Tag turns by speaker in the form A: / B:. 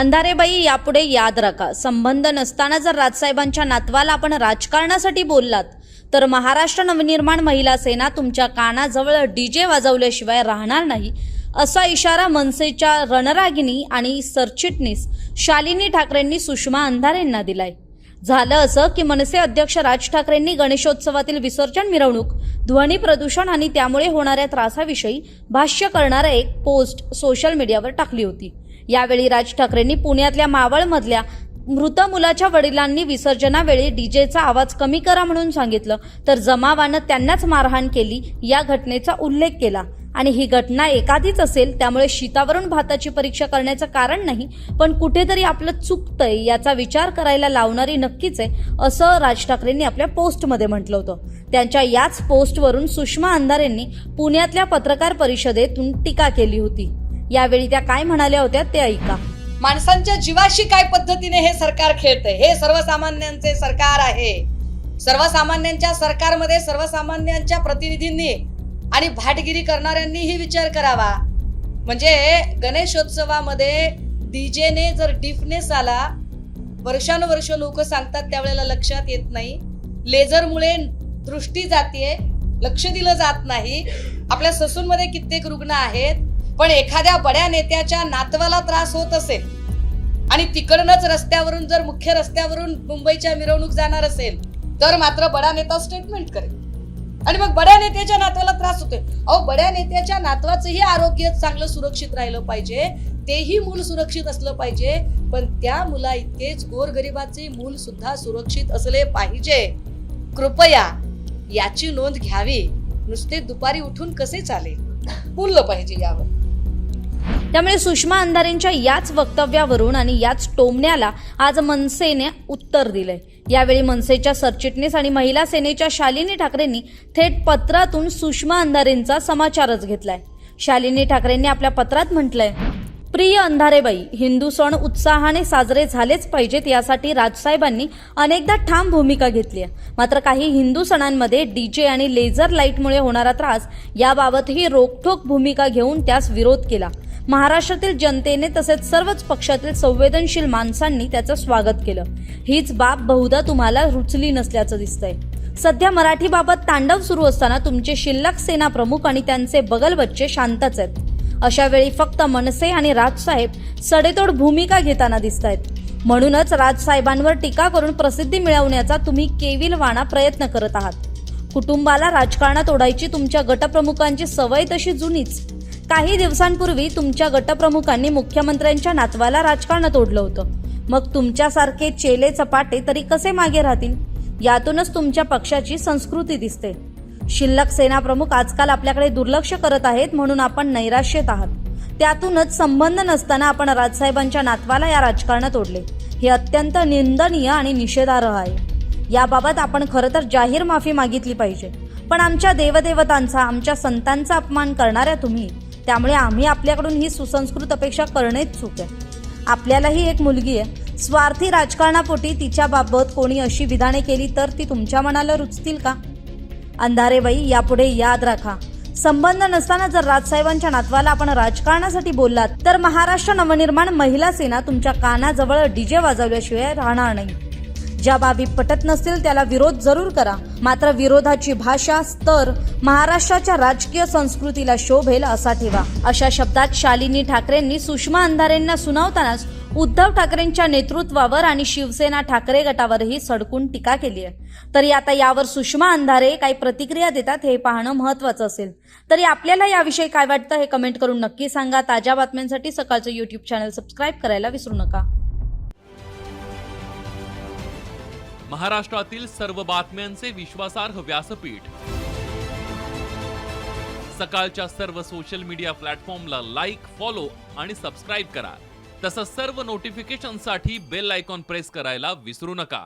A: अंधारेबाई, यापुढे याद राखा, संबंध नसताना जर राजसाहेबांच्या नातवाला आपण राजकारणासाठी बोललात तर महाराष्ट्र नवनिर्माण महिला सेना तुमच्या कानाजवळ डीजे वाजवल्याशिवाय राहणार नाही, असा इशारा मनसेच्या रणरागिणी आणि सरचिटणीस शालिनी ठाकरेंनी सुषमा अंधारेंना दिलाय. झालं असं की मनसे अध्यक्ष राज ठाकरेंनी गणेशोत्सवातील विसर्जन मिरवणूक, ध्वनी प्रदूषण आणि त्यामुळे होणाऱ्या त्रासाविषयी भाष्य करणारा एक पोस्ट सोशल मीडियावर टाकली होती. यावेळी राज ठाकरेंनी पुण्यातल्या मावळमधल्या मृत मुलाच्या वडिलांनी विसर्जनावेळी डीजेचा आवाज कमी करा म्हणून सांगितलं, तर जमावानं त्यांनाच मारहाण केली या घटनेचा उल्लेख केला. आणि ही घटना एखादीच असेल त्यामुळे शीतावरून भाताची परीक्षा करण्याचं कारण नाही, पण कुठेतरी आपलं चुकतंय याचा विचार करायला लावणारी नक्कीच आहे, असं राज ठाकरेंनी आपल्या पोस्टमध्ये म्हटलं होतं. त्यांच्या याच पोस्टवरून सुषमा अंधारेंनी पुण्यातल्या पत्रकार परिषदेतून टीका केली होती. यावेळी त्या काय म्हणाल्या होत्या ते ऐका.
B: माणसांच्या जीवाशी काय पद्धतीने हे सरकार खेळतंय. हे सर्वसामान्यांचे सरकार आहे. सर्वसामान्यांच्या सरकारमध्ये सर्वसामान्यांच्या प्रतिनिधींनी आणि भाटगिरी करणाऱ्यांनीही विचार करावा. म्हणजे गणेशोत्सवामध्ये डीजेने जर डिफनेस आला, वर्षानुवर्ष लोक सांगतात, त्यावेळेला लक्षात येत नाही. लेझरमुळे दृष्टी जाते, लक्ष दिलं जात नाही. आपल्या ससूनमध्ये कित्येक रुग्ण आहेत, पण एखाद्या बड्या नेत्याच्या नातवाला त्रास होत असेल आणि तिकडनंच रस्त्यावरून जर मुख्य रस्त्यावरून मुंबईच्या मिरवणूक जाणार असेल तर मात्र बडा नेता स्टेटमेंट करेल आणि मग बड्या नेत्याच्या नातवाला त्रास होतोय. अहो, बड्या नेत्याच्या नातवाचंही आरोग्य चांगलं सुरक्षित राहिलं पाहिजे, तेही मूल सुरक्षित असलं पाहिजे, पण त्या मुला इतकेच गोरगरिबाचे मूल सुद्धा सुरक्षित असले पाहिजे. कृपया याची नोंद घ्यावी. नुसते दुपारी उठून कसे चालेल, बोललं पाहिजे यावर.
A: त्यामुळे सुषमा अंधारेंच्या याच वक्तव्यावरून आणि याच टोमण्याला आज मनसेने उत्तर दिलंय. यावेळी मनसेच्या सरचिटणीस आणि महिला सेनेच्या शालिनी ठाकरेंनी थेट पत्रातून सुषमा अंधारेंचा समाचारच घेतलाय. शालिनी ठाकरेंनी आपल्या पत्रात म्हटलंय, प्रिय अंधारेबाई, हिंदू सण उत्साहाने साजरे झालेच पाहिजेत यासाठी राजसाहेबांनी अनेकदा ठाम भूमिका घेतली आहे. मात्र काही हिंदू सणांमध्ये डीजे आणि लेझर लाईटमुळे होणारा त्रास याबाबतही रोखठोक भूमिका घेऊन त्यास विरोध केला. महाराष्ट्रातील जनतेने तसेच सर्वच पक्षातील संवेदनशील माणसांनी त्याचं स्वागत केलं. हीच बाब बहुधा तुम्हाला रुचली नसल्याचं दिसतंय. सध्या मराठीबाबत तांडव सुरू असताना तुमचे शिल्लक सेना प्रमुख आणि त्यांचे बगलबच्चे शांतच आहेत. अशा वेळी फक्त मनसे आणि राजसाहेब सडेतोड भूमिका घेताना दिसत आहेत. म्हणूनच राजसाहेबांवर टीका करून प्रसिद्धी मिळवण्याचा तुम्ही केविलवाणा प्रयत्न करत आहात. कुटुंबाला राजकारणात ओढायची तुमच्या गटप्रमुखांची सवय तशी जुनीच. काही दिवसांपूर्वी तुमच्या गटप्रमुखांनी मुख्यमंत्र्यांच्या नातवाला राजकारणात ओढलं होतं. मग तुमच्यासारखे चेले चपाटे तरी कसे मागे राहतील? यातूनच तुमच्या पक्षाची संस्कृती दिसते. शिल्लक सेना प्रमुख आजकाल आपल्याकडे दुर्लक्ष करत आहेत म्हणून आपण नैराश्यात आहात. त्यातूनच संबंध नसताना आपण राजसाहेबांच्या नातवाला या राजकारणात ओढले. हे अत्यंत निंदनीय आणि निषेधार्ह आहे. याबाबत आपण खरं तर जाहीर माफी मागितली पाहिजे. पण आमच्या देवदेवतांचा, आमच्या संतांचा अपमान करणाऱ्या तुम्ही, त्यामुळे आम्ही आपल्याकडून ही सुसंस्कृत अपेक्षा करणेच चूक आहे. आपल्यालाही एक मुलगी आहे. स्वार्थी राजकारणापोटी तिच्याबाबत कोणी अशी विधाने केली तर ती तुमच्या मनाला रुचतील का? अंधारेबाई, यापुढे याद राखा, संबंध नसताना जर राजसाहेबांच्या नातवाला आपण राजकारणासाठी बोललात तर महाराष्ट्र नवनिर्माण महिला सेना तुमच्या कानाजवळ डीजे वाजवल्याशिवाय राहणार नाही. ज्या बाबी पटत नसतील त्याला विरोध जरूर करा, मात्र विरोधाची भाषा, स्तर महाराष्ट्राच्या राजकीय संस्कृतीला शोभेल असा ठेवा. अशा शब्दात शालिनी ठाकरेंनी सुषमा अंधारेंना सुनावतानाच उद्धव ठाकरेंच्या नेतृत्वावर आणि शिवसेना ठाकरे गटावरही सडकून टीका केली आहे. तरी आता यावर सुषमा अंधारे काही प्रतिक्रिया देतात हे पाहणं महत्त्वाचं असेल. तरी आपल्याला याविषयी काय वाटतं हे कमेंट करून नक्की सांगा. ताज्या बातम्यांसाठी सकाळचं YouTube चॅनल सबस्क्राईब करायला विसरू नका.
C: महाराष्ट्रातील सर्व बातम्यांचे विश्वासार्ह व्यासपीठ. सकाळच्या सर्व सोशल मीडिया प्लॅटफॉर्मला लाईक, फॉलो आणि सबस्क्राईब करा. तसंच सर्व नोटिफिकेशनसाठी बेल आयकॉन प्रेस करायला विसरू नका.